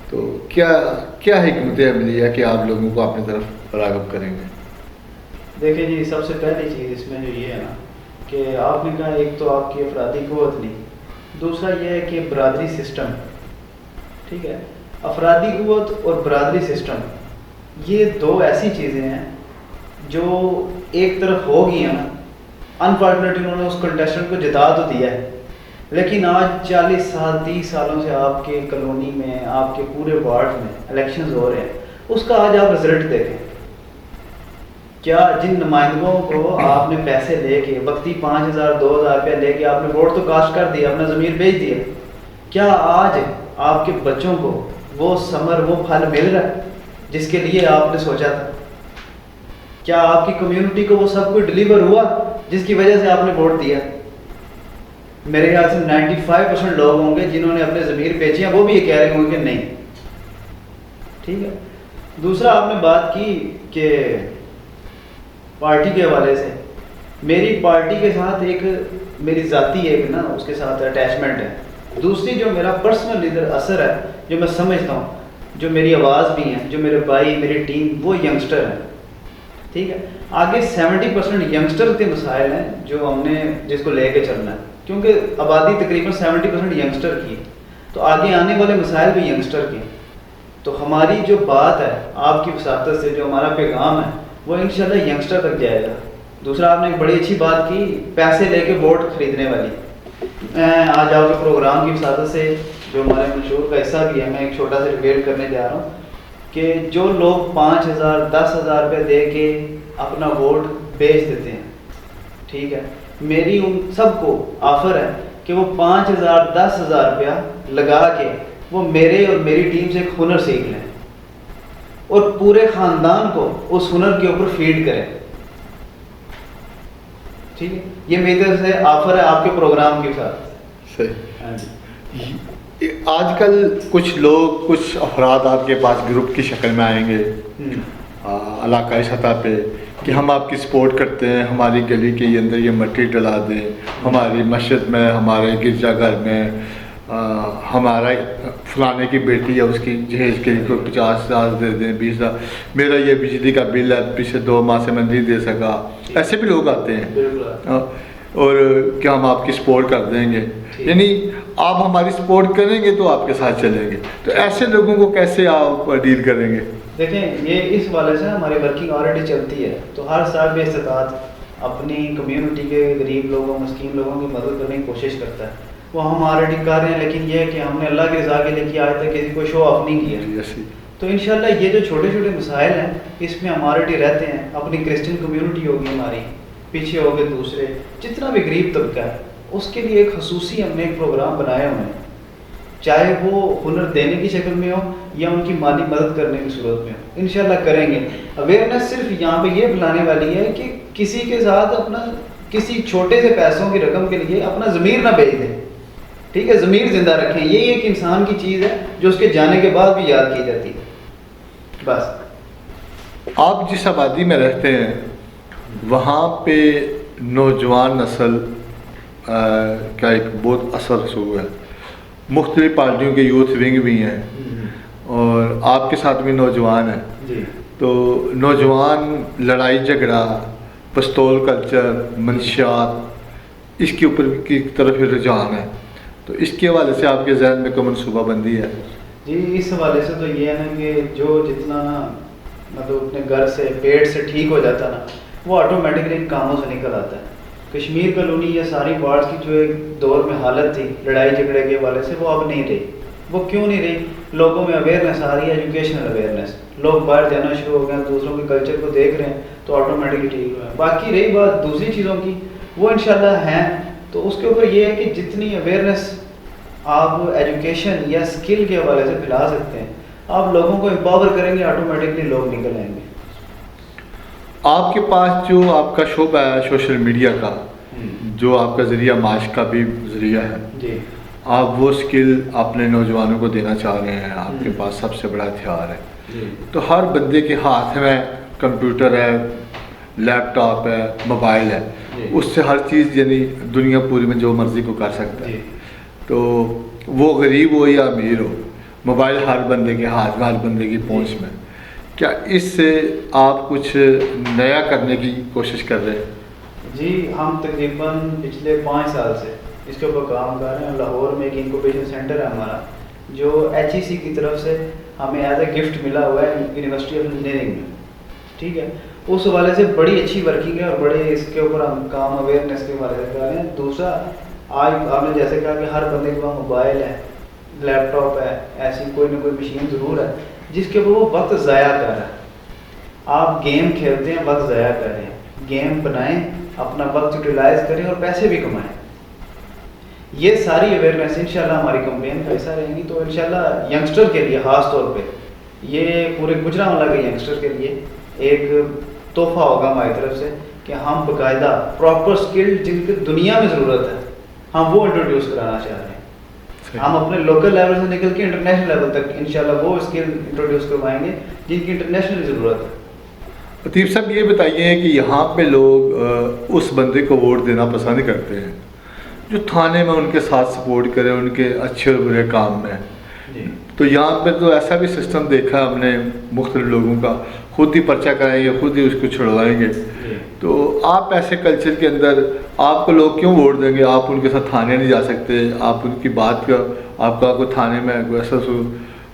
تو کیا حکمت عملی ہے کہ آپ لوگوں کو اپنی طرف راغب کریں گے؟ دیکھیں جی, سب سے پہلی چیز اس میں جو یہ ہے نا کہ آپ نے کہا ایک تو آپ کی افرادی قوت نہیں, دوسرا یہ ہے کہ برادری سسٹم. ٹھیک ہے, افرادی قوت اور برادری سسٹم یہ دو ایسی چیزیں ہیں جو ایک طرف ہو گئی ہیں نا. انفارچونیٹلی انہوں نے اس کنٹیسٹنٹ کو جتا تو دیا ہے, لیکن آج 40 سال 30 سالوں سے آپ کے کالونی میں, آپ کے پورے وارڈ میں الیکشنز ہو رہے ہیں. اس کا آج آپ رزلٹ دیکھیں. کیا جن نمائندوں کو آپ نے پیسے لے کے وقتی 5,000 2,000 روپیہ لے کے آپ نے ووٹ تو کاسٹ کر دیا, اپنا ضمیر بیچ دیا, کیا آج آپ کے بچوں کو وہ ثمر وہ پھل مل رہا ہے جس کے لیے آپ نے سوچا تھا؟ کیا آپ کی کمیونٹی کو وہ سب کچھ ڈلیور ہوا جس کی وجہ سے آپ نے ووٹ دیا؟ میرے خیال سے 95% لوگ ہوں گے جنہوں نے اپنے ضمیر بیچے ہیں, وہ بھی یہ کہہ رہے ہوں گے کہ نہیں. ٹھیک ہے. دوسرا آپ نے بات کی کہ پارٹی کے حوالے سے, میری پارٹی کے ساتھ ایک میری ذاتی ایک نا اس کے ساتھ اٹیچمنٹ ہے. دوسری جو میرا پرسنل ادھر اثر ہے, جو میں سمجھتا ہوں, جو میری آواز بھی ہیں, جو میرے بھائی میری ٹیم وہ ینگسٹر ہیں. ٹھیک ہے, آگے 70% ینگسٹر کے مسائل ہیں جو ہم نے جس کو لے کے چلنا ہے, کیونکہ آبادی تقریباً 70% ینگسٹر کی ہے, تو آگے آنے والے مسائل بھی ینگسٹر کے. تو ہماری جو بات ہے آپ کی وساطت سے, جو ہمارا پیغام ہے وہ انشاءاللہ ینگسٹر تک جائے گا. دوسرا آپ نے ایک بڑی اچھی بات کی, پیسے لے کے ووٹ خریدنے والی. میں آج آپ کے پروگرام کی وساطت سے جو ہمارے منشور کا حصہ بھی ہے, میں ایک چھوٹا سا ریویل کرنے جا رہا ہوں کہ جو لوگ 5,000 10,000 روپے دے کے اپنا ووٹ بیچ دیتے ہیں, ٹھیک ہے, میری ان سب کو آفر ہے کہ وہ 5,000 10,000 روپیہ لگا کے وہ میرے اور میری ٹیم سے ایک ہنر سیکھ لیں اور پورے خاندان کو اس ہنر کے اوپر فیڈ کریں. ٹھیک ہے, یہ میری طرف سے آفر ہے آپ کے پروگرام کے ساتھ. صحیح. آج کل کچھ لوگ, کچھ افراد آپ کے پاس گروپ کی شکل میں آئیں گے علاقائی سطح پہ کہ ہم آپ کی سپورٹ کرتے ہیں, ہماری گلی کے اندر یہ مٹی ڈلا دیں, ہماری مسجد میں, ہمارے گرجا گھر میں ہمارا فلانے کی بیٹی ہے اس کی جہیز کے لیے کوئی 50,000 دے دیں, 20,000, میرا یہ بجلی کا بل ہے پچھلے 2 ماہ سے میں نہیں دے سکا. ایسے بھی لوگ آتے ہیں اور کیا ہم آپ کی سپورٹ کر دیں گے. یعنی آپ ہماری سپورٹ کریں گے تو آپ کے ساتھ چلیں گے. تو ایسے لوگوں کو کیسے آپ ڈیل کریں گے؟ دیکھیں یہ اس حوالے سے ہماری ورکنگ آلریڈی چلتی ہے. تو ہر صاحب استطاعت اپنی کمیونٹی کے غریب لوگوں مسکین لوگوں کی مدد کرنے کی کوشش کرتا ہے. وہ ہم آلریڈی کر رہے ہیں, لیکن یہ ہے کہ ہم نے اللہ کی رضا کے لیے کیا آج تک کسی کو شو آف نہیں کیا. تو انشاءاللہ یہ جو چھوٹے چھوٹے مسائل ہیں اس میں ہم آلریڈی رہتے ہیں. اپنی کرسچن کمیونٹی ہوگی ہماری, پیچھے ہو گئے دوسرے, جتنا بھی غریب طبقہ ہے اس کے لیے ایک خصوصی ہم نے ایک پروگرام بنایا ہوئے ہیں, چاہے وہ ہنر دینے کی شکل میں ہو یا ان کی مالی مدد کرنے کی صورت میں ہو. انشاءاللہ کریں گے. اویئرنیس صرف یہاں پہ یہ بلانے والی ہے کہ کسی کے ساتھ اپنا کسی چھوٹے سے پیسوں کی رقم کے لیے اپنا ضمیر نہ بیچ دیں. ٹھیک ہے, ضمیر زندہ رکھیں. یہی ایک انسان کی چیز ہے جو اس کے جانے کے بعد بھی یاد کی جاتی ہے. بس آپ جس آبادی میں رہتے ہیں وہاں پہ نوجوان نسل کا ایک بہت اثر ہوا ہے. مختلف پارٹیوں کے یوتھ ونگ بھی ہیں اور آپ کے ساتھ بھی نوجوان ہیں. جی. تو نوجوان لڑائی جھگڑا, پستول کلچر, منشیات, اس کے اوپر کی طرف رجحان ہے. تو اس کے حوالے سے آپ کے ذہن میں کوئی منصوبہ بندی ہے؟ جی اس حوالے سے تو یہ ہے نا کہ جو جتنا مطلب اپنے گھر سے پیٹ سے ٹھیک ہو جاتا نا وہ آٹومیٹکلی ان کاموں سے نکل آتا ہے. کشمیر کالونی یا ساری وارڈ کی جو ایک دور میں حالت تھی لڑائی جھگڑے کے حوالے سے وہ اب نہیں رہی. وہ کیوں نہیں رہی؟ لوگوں میں اویئرنیس آ رہی ہے, ایجوکیشنل اویئرنیس. لوگ باہر جانا شروع ہو گئے ہیں, دوسروں کے کلچر کو دیکھ رہے ہیں تو آٹومیٹکلی ٹھیک ہوئے ہیں. باقی رہی بات دوسری چیزوں کی وہ انشاءاللہ ہیں. تو اس کے اوپر یہ ہے کہ جتنی اویئرنیس آپ ایجوکیشن یا اسکل کے حوالے سے پھیلا سکتے ہیں, آپ لوگوں کو امپاور کریں گے, آٹومیٹکلی لوگ نکل آئیں گے. آپ کے پاس جو آپ کا شعبہ ہے سوشل میڈیا کا, جو آپ کا ذریعہ معاش کا بھی ذریعہ ہے, جی آپ وہ اسکل اپنے نوجوانوں کو دینا چاہ رہے ہیں. آپ کے پاس سب سے بڑا ہتھیار ہے. تو ہر بندے کے ہاتھ میں کمپیوٹر ہے, لیپ ٹاپ ہے, موبائل ہے, اس سے ہر چیز یعنی دنیا پوری میں جو مرضی کو کر سکتا ہے. تو وہ غریب ہو یا امیر ہو, موبائل ہر بندے کے ہاتھ میں, ہر بندے کی پہنچ میں. کیا اس سے آپ کچھ نیا کرنے کی کوشش کر رہے ہیں؟ جی ہم تقریباً پچھلے 5 سال سے اس کے اوپر کام کر رہے ہیں. لاہور میں ایک انکوبیشن سینٹر ہے ہمارا جو HEC کی طرف سے ہمیں ایز اے گفٹ ملا ہوا ہے یونیورسٹی آف انجینئرنگ میں. ٹھیک ہے, اس حوالے سے بڑی اچھی ورکنگ ہے اور بڑے اس کے اوپر ہم کام اویئرنیس کے حوالے سے کر رہے ہیں. دوسرا آج آپ نے جیسے کہا کہ ہر بندے کے پاس موبائل ہے, لیپ ٹاپ ہے, ایسی کوئی نہ کوئی مشین ضرور ہے جس کے اوپر وہ وقت ضائع کر رہا ہے. آپ گیم کھیلتے ہیں, وقت ضائع کر رہے ہیں. گیم بنائیں, اپنا وقت یوٹیلائز کریں اور پیسے بھی کمائیں. یہ ساری اویئرنیس انشاءاللہ ہماری کمپین کا حصہ رہیں گی. تو انشاءاللہ ینگسٹر کے لیے خاص طور پہ یہ پورے گجرانوالہ کے ینگسٹر کے لیے ایک تحفہ ہوگا ہماری طرف سے کہ ہم باقاعدہ پراپر اسکل جن کی دنیا میں ضرورت ہے ہم وہ انٹروڈیوس کرانا چاہ رہے ہیں. ہم اپنے لوکل لیول سے نکل کے انٹرنیشنل لیول تک انشاءاللہ وہ اسکل انٹروڈیوس کروائیں گے جن کی انٹرنیشنل ضرورت ہے. لطیف صاحب یہ بتائیے کہ یہاں پہ لوگ اس بندے کو ووٹ دینا پسند کرتے ہیں جو تھانے میں ان کے ساتھ سپورٹ کرے ان کے اچھے برے کام میں. تو یہاں پہ تو ایسا بھی سسٹم دیکھا ہم نے مختلف لوگوں کا, خود ہی پرچہ کرائیں گے, خود ہی اس کو چھڑوائیں گے. تو آپ ایسے کلچر کے اندر آپ کو لوگ کیوں ووٹ دیں گے؟ آپ ان کے ساتھ تھانے نہیں جا سکتے, آپ ان کی بات کا آپ کا کوئی تھانے میں کوئی ایسا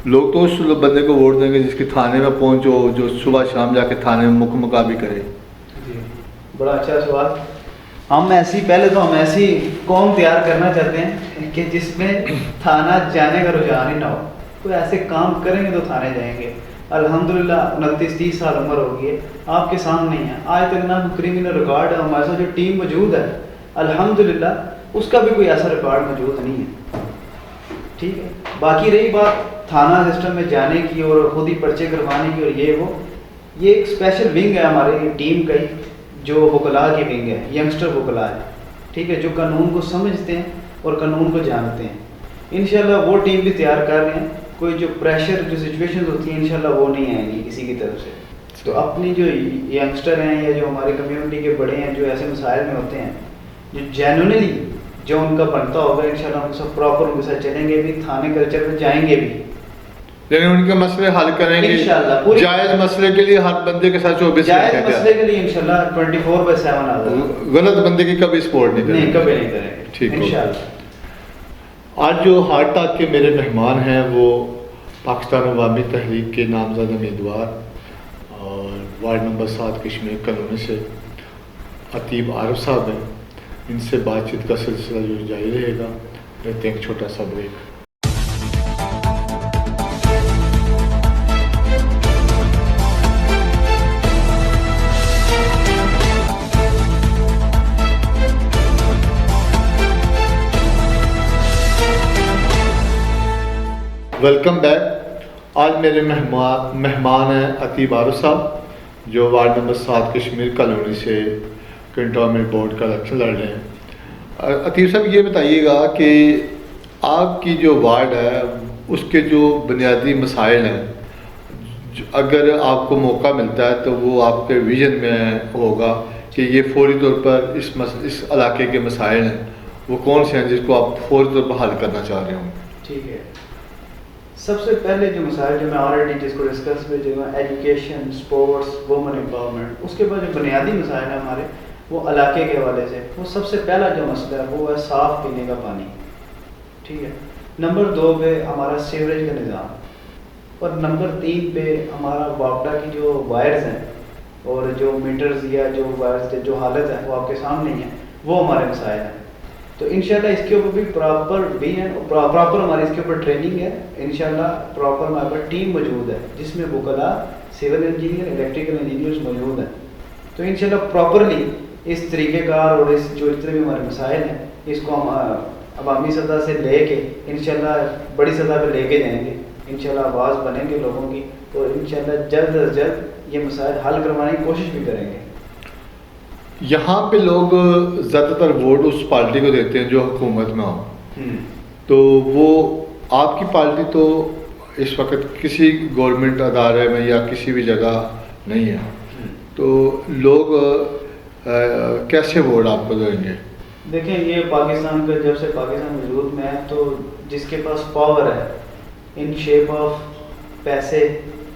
لوگ تو اس بندے کو ووٹ دیں گے جس کی تھانے میں پہنچو, جو صبح شام جا کے تھانے میں مقابی کرے. جی بڑا اچھا سوال. ہم ایسی پہلے تو ہم ایسی قوم تیار کرنا چاہتے ہیں کہ جس میں تھانہ جانے کا رجحان ہی نہ ہو. کوئی ایسے کام کریں گے تو تھانے جائیں گے. الحمدللہ 29-30 سال عمر ہوگی ہے, آپ کے سامنے ہی ہے. آج تک نہ کوئی کریمنل ریکارڈ ہے. ہمارے ساتھ جو ٹیم موجود ہے الحمدللہ اس کا بھی کوئی ایسا ریکارڈ موجود نہیں ہے. ٹھیک ہے, باقی رہی بات تھانہ سسٹم میں جانے کی اور خود ہی پرچے کروانے کی اور یہ ایک اسپیشل ونگ ہے ہماری ٹیم کا ہی جو وکلاء کی ونگ ہے, ینگسٹر وکلاء ہے. ٹھیک ہے, جو قانون کو سمجھتے ہیں اور قانون کو جانتے ہیں. انشاءاللہ وہ ٹیم بھی تیار کر رہے ہیں. کوئی جو پریشر جو سچویشنز ہوتی ہیں انشاءاللہ وہ نہیں آئیں گی کسی کی طرف سے. تو اپنی جو ینگسٹر ہیں یا جو ہماری کمیونٹی کے بڑے ہیں جو ایسے مسائل میں ہوتے ہیں جو جینوئنلی جو ان کا بنتا ہوگا انشاءاللہ ہم سب پراپر ان کے ساتھ چلیں گے بھی, تھانے کلچر میں جائیں گے بھی, یعنی ان کے مسئلے حل کریں گے انشاءاللہ. جائز مسئلے کے لیے ہر بندے کے ساتھ 24 جائز مسئلے کے لیے انشاءاللہ 24/7 آ جائے. غلط بندے کی کبھی سپورٹ نہیں کریں گے, کبھی نہیں کریں گے ٹھیک انشاءاللہ. آج جو ہارٹ ٹاک کے میرے مہمان ہیں وہ پاکستان عوامی تحریک کے نامزد امیدوار اور وارڈ نمبر 7 کشمیر کالونی سے عتیب عارف صاحب ہیں. ان سے بات چیت کا سلسلہ جو جاری رہے گا. لیتے ہیں ایک چھوٹا سا بریک. Welcome back. آج میرے مہمان ہیں عتیب عارف صاحب جو وارڈ نمبر 7 کشمیر کالونی سے کنٹونمنٹ بورڈ کا الیکشن لڑ رہے ہیں. عتیب صاحب یہ بتائیے گا کہ آپ کی جو وارڈ ہے اس کے جو بنیادی مسائل ہیں اگر آپ کو موقع ملتا ہے تو وہ آپ کے ویژن میں ہوگا کہ یہ فوری طور پر اس علاقے کے مسائل ہیں وہ کون سے ہیں جس کو آپ فوری طور پر حل کرنا چاہ رہے ہوں. ٹھیک ہے. سب سے پہلے جو مسائل جو میں آلریڈی جس کو ڈسکس میں جو ایجوکیشن، اسپورٹس، وومن امپاورمنٹ، اس کے بعد جو بنیادی مسائل ہیں ہمارے وہ علاقے کے حوالے سے، وہ سب سے پہلا جو مسئلہ ہے وہ ہے صاف پینے کا پانی. ٹھیک ہے. نمبر 2 پہ ہمارا سیوریج کا نظام، اور نمبر 3 پہ ہمارا واپڈا کی جو وائرز ہیں اور جو میٹرز یا جو وائرز کی جو حالت ہے وہ آپ کے سامنے ہی ہیں، وہ ہمارے مسائل ہیں. تو انشاءاللہ اس کے اوپر بھی پراپر ہماری اس کے اوپر ٹریننگ ہے. انشاءاللہ پراپر ہمارے پاس ٹیم موجود ہے جس میں وکلاء، سول انجینئر، الیکٹریکل انجینئرز موجود ہیں. تو انشاءاللہ پراپرلی اس طریقہ کار اور اس جو اتنے بھی ہمارے مسائل ہیں اس کو ہم عوامی سطح سے لے کے انشاءاللہ بڑی سطح پہ لے کے جائیں گے. انشاءاللہ آواز بنیں گے لوگوں کی اور انشاءاللہ جلد از جلد یہ مسائل حل کروانے کی کوشش بھی کریں گے. یہاں پہ لوگ زیادہ تر ووٹ اس پارٹی کو دیتے ہیں جو حکومت میں ہو. تو وہ آپ کی پارٹی تو اس وقت کسی گورنمنٹ ادارے میں یا کسی بھی جگہ نہیں ہے. تو لوگ کیسے ووٹ آپ کو دیں گے؟ دیکھیں یہ پاکستان کا جب سے پاکستان وجود میں ہے تو جس کے پاس پاور ہے ان شیپ آف پیسے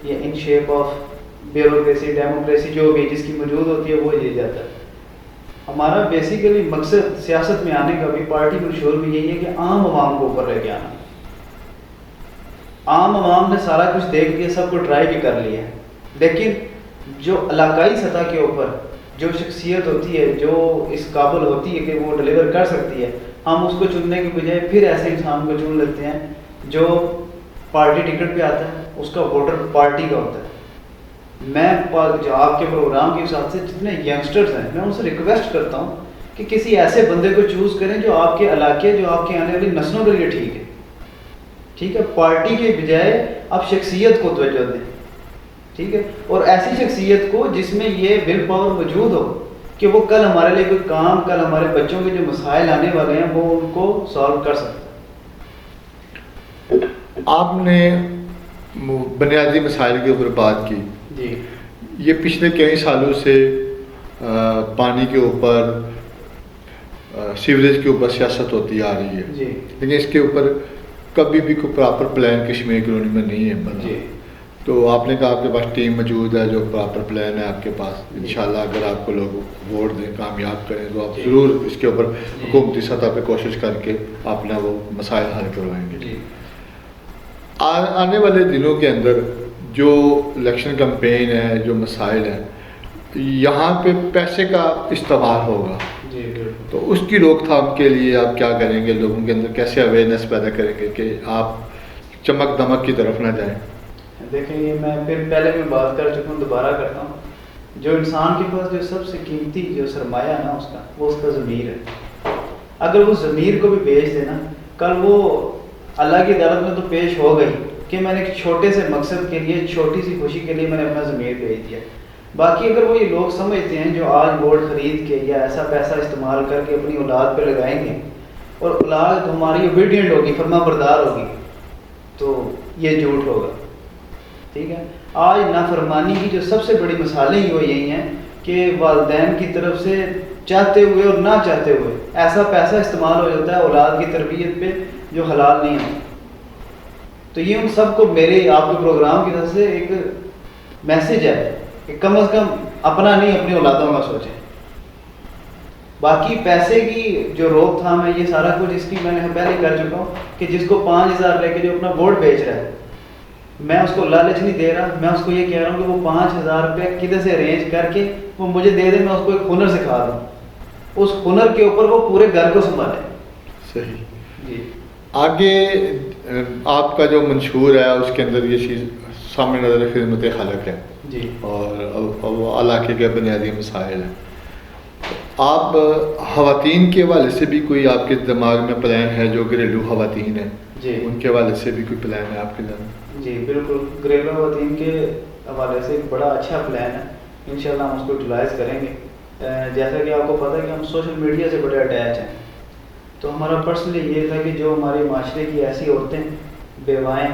یا in shape of bureaucracy, democracy, جو بھی جس کی موجود ہوتی ہے وہ یہ جاتا ہے. ہمارا بیسیکلی مقصد سیاست میں آنے کا بھی، پارٹی منشور بھی یہی ہے کہ عام عوام کو اوپر لے کے آنا. عام عوام نے سارا کچھ دیکھ لیا، سب کو ٹرائی بھی کر لیا ہے، لیکن جو علاقائی سطح کے اوپر جو شخصیت ہوتی ہے جو اس قابل ہوتی ہے کہ وہ ڈلیور کر سکتی ہے، ہم اس کو چننے کے بجائے پھر ایسے انسان کو چن لیتے ہیں جو پارٹی ٹکٹ پہ آتا ہے، اس کا ووٹر پارٹی کا ہوتا ہے. میں جو آپ کے پروگرام کے حساب سے جتنے ینگسٹرز ہیں میں ان سے ریکویسٹ کرتا ہوں کہ کسی ایسے بندے کو چوز کریں جو آپ کے علاقے، جو آپ کے آنے والی نسلوں کے لیے ٹھیک ہے. ٹھیک ہے. پارٹی کے بجائے آپ شخصیت کو توجہ دیں. ٹھیک ہے. اور ایسی شخصیت کو جس میں یہ ول پاور موجود ہو کہ وہ کل ہمارے لیے کوئی کام، کل ہمارے بچوں کے جو مسائل آنے والے ہیں وہ ان کو سالو کر سکتا ہے. آپ نے بنیادی مسائل کے اوپر بات کی. جی. یہ پچھلے کئی سالوں سے پانی کے اوپر، سیوریج کے اوپر سیاست ہوتی آ رہی ہے. جی. لیکن اس کے اوپر کبھی بھی کوئی پراپر پلان کشمیر کالونی میں نہیں ہے بنا. جی. تو آپ نے کہا آپ کے پاس ٹیم موجود ہے جو پراپر پلان ہے آپ کے پاس. انشاءاللہ اگر آپ کو لوگ ووٹ دیں، کامیاب کریں تو آپ ضرور اس کے اوپر حکومتی سطح پہ کوشش کر کے اپنا وہ مسائل حل کروائیں گے. جی. آنے والے دنوں کے اندر جو الیکشن کمپین ہے، جو مسائل ہیں، یہاں پہ پیسے کا استعمال ہوگا. جی. تو اس کی روک تھام کے لیے آپ کیا کریں گے؟ لوگوں کے اندر کیسے اویئرنیس پیدا کریں گے کہ آپ چمک دمک کی طرف نہ جائیں؟ دیکھیں یہ میں پھر پہلے میں بات کر چکا ہوں، دوبارہ کرتا ہوں. جو انسان کے پاس جو سب سے قیمتی جو سرمایہ ہے نا اس کا، وہ اس کا ضمیر ہے. اگر وہ ضمیر کو بھی بیچ دے نا، کل وہ اللہ کی عدالت میں تو پیش ہو گئی کہ میں نے ایک چھوٹے سے مقصد کے لیے، چھوٹی سی خوشی کے لیے میں نے اپنا ضمیر بیچ دیا. باقی اگر وہ یہ لوگ سمجھتے ہیں جو آج ووٹ خرید کے یا ایسا پیسہ استعمال کر کے اپنی اولاد پہ لگائیں گے اور اولاد ہماری اوبیڈینٹ ہوگی، فرما بردار ہوگی، تو یہ جھوٹ ہوگا. ٹھیک ہے. آج نافرمانی کی جو سب سے بڑی مثالیں ہی وہ یہی ہیں کہ والدین کی طرف سے چاہتے ہوئے اور نہ چاہتے ہوئے ایسا پیسہ استعمال ہو جاتا ہے اولاد کی تربیت پہ جو حلال نہیں ہے. تو یہ ان سب کو میرے آپ کے پروگرام کی طرف سے ایک میسج ہے کہ کم از کم اپنا نہیں، اپنی اولادوں کا سوچیں. باقی پیسے کی جو روک تھام ہے یہ سارا کچھ اس کی میں نے پہلے کر چکا ہوں کہ جس کو 5,000 لے کے جو اپنا ووٹ بیچ رہا ہے میں اس کو لالچ نہیں دے رہا, میں اس کو یہ کہہ رہا ہوں کہ وہ 5,000 روپے کدھر سے ارینج کر کے وہ مجھے دے دے, میں اس کو ایک ہنر سکھا دوں, اس ہنر کے اوپر وہ پورے گھر کو سنبھالے. صحیح. جی آگے آپ کا جو منشور ہے اس کے اندر یہ چیز سامنے نظر خدمت خلق ہے جی, اور وہ علاقے کے بنیادی مسائل ہیں. آپ خواتین کے حوالے سے بھی کوئی آپ کے دماغ میں پلان ہے, جو گھریلو خواتین ہیں جی ان کے حوالے سے بھی کوئی پلان ہے آپ کے ذہن میں؟ جی بالکل, گھریلو خواتین کے حوالے سے ایک بڑا اچھا پلان ہے, انشاءاللہ ہم اس کو یوٹیلائز کریں گے. جیسا کہ آپ کو پتہ ہے کہ ہم سوشل میڈیا سے بڑے اٹیچ ہیں, تو ہمارا پرسنلی یہ تھا کہ جو ہمارے معاشرے کی ایسی عورتیں بیوائیں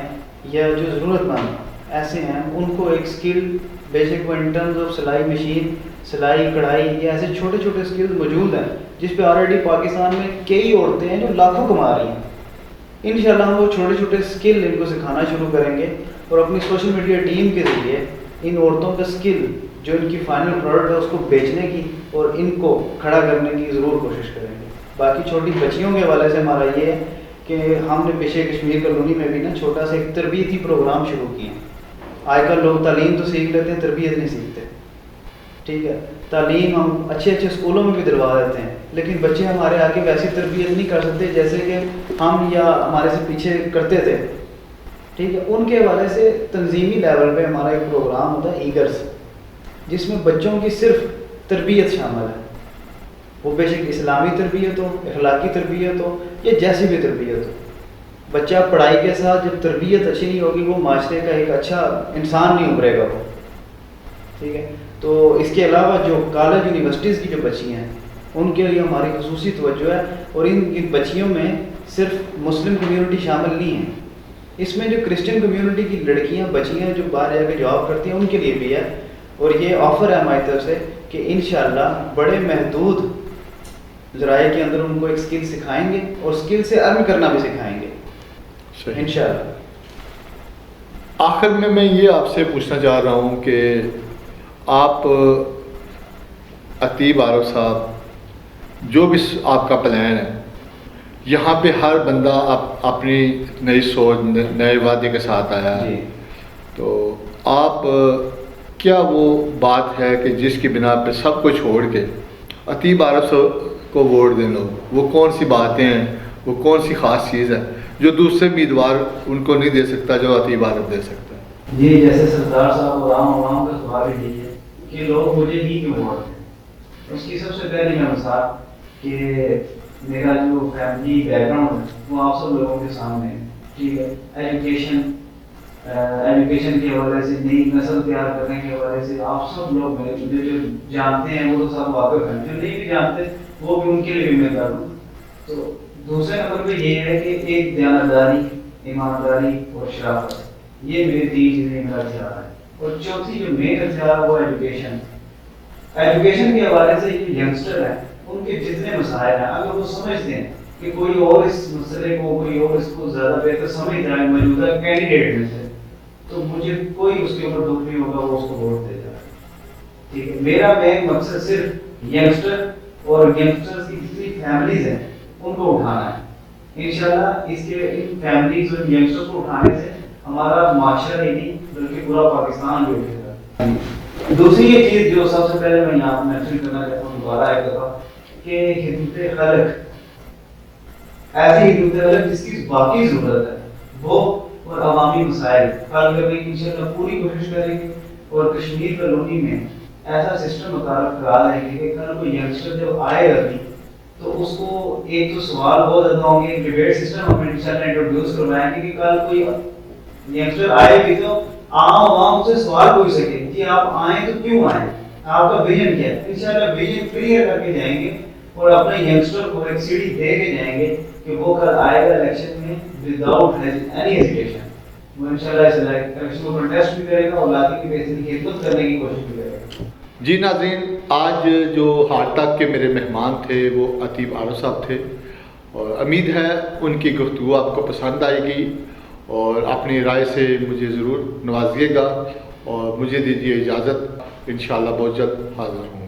یا جو ضرورت مند ایسے ہیں ان کو ایک اسکل بے شک وہ ان ٹرمز آف سلائی مشین, سلائی کڑھائی, یہ ایسے چھوٹے چھوٹے اسکل موجود ہیں جس پہ آلریڈی پاکستان میں کئی عورتیں ہیں جو لاکھوں کما رہی ہیں. انشاءاللہ ہم وہ چھوٹے چھوٹے اسکل ان کو سکھانا شروع کریں گے اور اپنی سوشل میڈیا ٹیم کے ذریعے ان عورتوں کا اسکل جو ان کی فائنل پروڈکٹ ہے اس کو بیچنے کی اور ان کو کھڑا کرنے کی ضرور کوشش کریں گے. باقی چھوٹی بچیوں کے حوالے سے ہمارا یہ ہے کہ ہم نے پیشے کشمیر کالونی میں بھی نا چھوٹا سا ایک تربیتی پروگرام شروع کیے ہیں. آج کل لوگ تعلیم تو سیکھ لیتے ہیں, تربیت نہیں سیکھتے. ٹھیک ہے, تعلیم ہم اچھے اچھے اسکولوں میں بھی دلوا دیتے ہیں, لیکن بچے ہمارے آگے ویسی تربیت نہیں کر سکتے جیسے کہ ہم یا ہمارے سے پیچھے کرتے تھے. ٹھیک ہے, ان کے حوالے سے تنظیمی لیول پہ ہمارا ایک پروگرام ہوتا ہے ایگرس, جس میں بچوں کی صرف تربیت شامل ہے. وہ بے شک اسلامی تربیت ہو, اخلاقی تربیت ہو یا جیسی بھی تربیت ہو. بچہ پڑھائی کے ساتھ جب تربیت اچھی نہیں ہوگی وہ معاشرے کا ایک اچھا انسان نہیں ابھرے گا وہ. ٹھیک ہے, تو اس کے علاوہ جو کالج یونیورسٹیز کی جو بچیاں ہیں ان کے لیے ہماری خصوصی توجہ ہے, اور ان بچیوں میں صرف مسلم کمیونٹی شامل نہیں ہے, اس میں جو کرسچن کمیونٹی کی لڑکیاں بچیاں جو باہر جا کے جاب کرتی ہیں ان کے لیے بھی ہے. اور یہ آفر ہے ہماری طرف سے کہ انشاءاللہ بڑے محدود ذرائع کے اندر ان کو ایک اسکل سکھائیں گے اور اسکل سے ارن کرنا بھی سکھائیں گے انشاءاللہ. آخر میں یہ آپ سے پوچھنا چاہ رہا ہوں کہ آپ عتیب عارف صاحب جو بھی آپ کا پلان ہے, یہاں پہ ہر بندہ اپنی نئی سوچ نئے وعدے کے ساتھ آیا ہے, تو آپ کیا وہ بات ہے کہ جس کی بنا پہ سب کو چھوڑ کے عتیب عارف کو ووٹ دیں لوگ, وہ کون سی باتیں ہیں, وہ کون سی خاص چیز ہے جو دوسرے امیدوار ان کو نہیں دے سکتا جو عتیب عارف دے سکتا ہے؟ جی جیسے سردار صاحب اور عوام کا سوال یہی ہے کہ لوگ مجھے ہی کیوں ووٹ دیں. اس کی سب سے پہلی میں مثال کہ میرا جو فیملی بیک گراؤنڈ ہے وہ آپ سب لوگوں کے سامنے ہے. ٹھیک ہے, ایجوکیشن کے حوالے سے, نئی نسل تیار کرنے کے حوالے سے آپ سب لوگ مجھے جو جانتے ہیں وہ تو سب واقف ہیں, جو نہیں بھی جانتے وہ بھی ان کے لیے بھی میں کر دوں. تو دوسرے نمبر پہ یہ ہے کہ ایک دیانتداری, ایمانداری اور شرافت, یہ میری 3 چیزیں میرا ہتھیار ہے. اور چوتھی جو مین ہتھیار ہے وہ ایجوکیشن. ایجوکیشن کے حوالے سے یہ ینگسٹر ہیں ان کے جتنے مسائل ہیں اگر وہ سمجھتے ہیں کہ کوئی اور اس مسئلے کو, کوئی اور اس کو زیادہ بہتر سمجھ جائے موجودہ کینڈیڈیٹ میں سے, تو مجھے کوئی اس کے اوپر دکھ نہیں ہوگا, وہ اس کو ووٹ دے جائے. ٹھیک ہے, میرا مین مقصد صرف ینگسٹر اور ینگسٹرز کی جتنی فیملیز ہیں ان کو اٹھانا ہے. انشاءاللہ اس کے ان فیملیز اور ینگسٹرز کو اٹھانے سے ہمارا معاشرہ ہی نہیں بلکہ پورا پاکستان بھی اٹھے گا. دوسری یہ چیز جو سب سے پہلے میں یہاں مینشن کرنا چاہتا ہوں دوبارہ ایک دفعہ کہ خدمت خلق, ایسی خدمت خلق جس کی باقی ضرورت ہے وہ اور عوامی مسائل حل کرنے کی انشاءاللہ پوری کوشش کریں گے. اور کشمیر کالونی میں ایسا سسٹم متعارف کرا دیں گے کہ کل کوئی ینگسٹر جب آئے گا بھی تو اس کو ایک تو سوال بہت زیادہ ہوں گے, ڈیبیٹ سسٹم ہم انشاءاللہ انٹروڈیوس کروائیں گے کہ کل کوئی ینگسٹر آئے بھی تو عام عوام سے سوال پوچھ سکے کہ آپ آئیں تو کیوں آئیں, آپ کا ویژن کیا ہے. انشاءاللہ ویژن کلیئر کر کے جائیں گے اور اپنے ینگسٹر کو ایک سیڑھی دے کے جائیں گے کہ وہ کل آئے گا الیکشن میں وداؤٹ اینی ہیزیٹیشن. وہ انشاءاللہ اس الیکشن کو کنٹیسٹ بھی کرے گا اور علاقے کی بہتری کی خدمت کرنے کی کوشش بھی کرے گا. جی ناظرین, آج جو ہارڈ ٹاک کے میرے مہمان تھے وہ عتیب عارف صاحب تھے, اور امید ہے ان کی گفتگو آپ کو پسند آئے گی اور اپنی رائے سے مجھے ضرور نوازیے گا, اور مجھے دیجیے اجازت, انشاءاللہ بہت جلد حاضر ہوں.